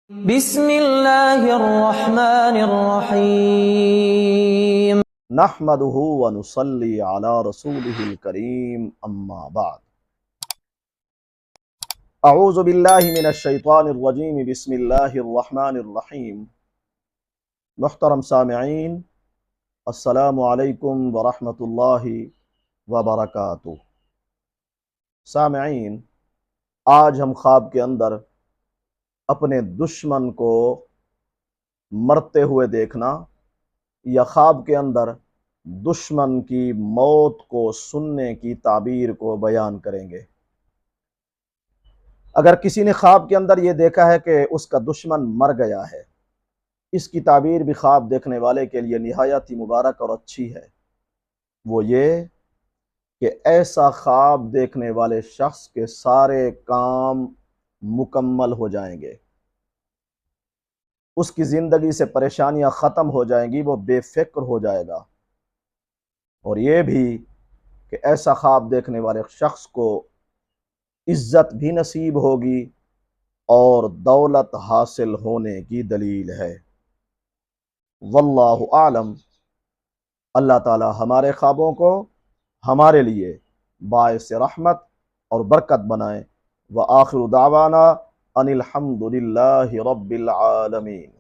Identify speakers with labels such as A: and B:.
A: بسم اللہ الرحمن الرحیم
B: نحمده ونصلي على رسوله الكريم اما بعد اعوذ باللہ من الشیطان الرجیم بسم اللہ الرحمن الرحیم محترم سامعین، السلام علیکم ورحمۃ اللہ وبرکاتہ۔ سامعین، آج ہم خواب کے اندر اپنے دشمن کو مرتے ہوئے دیکھنا یا خواب کے اندر دشمن کی موت کو سننے کی تعبیر کو بیان کریں گے۔ اگر کسی نے خواب کے اندر یہ دیکھا ہے کہ اس کا دشمن مر گیا ہے، اس کی تعبیر بھی خواب دیکھنے والے کے لیے نہایت ہی مبارک اور اچھی ہے۔ وہ یہ کہ ایسا خواب دیکھنے والے شخص کے سارے کام مکمل ہو جائیں گے، اس کی زندگی سے پریشانیاں ختم ہو جائیں گی، وہ بے فکر ہو جائے گا۔ اور یہ بھی کہ ایسا خواب دیکھنے والے شخص کو عزت بھی نصیب ہوگی اور دولت حاصل ہونے کی دلیل ہے۔ واللہ اعلم۔ اللہ تعالی ہمارے خوابوں کو ہمارے لیے باعث رحمت اور برکت بنائیں۔ وآخر دعوانا ان الحمد للہ رب العالمین۔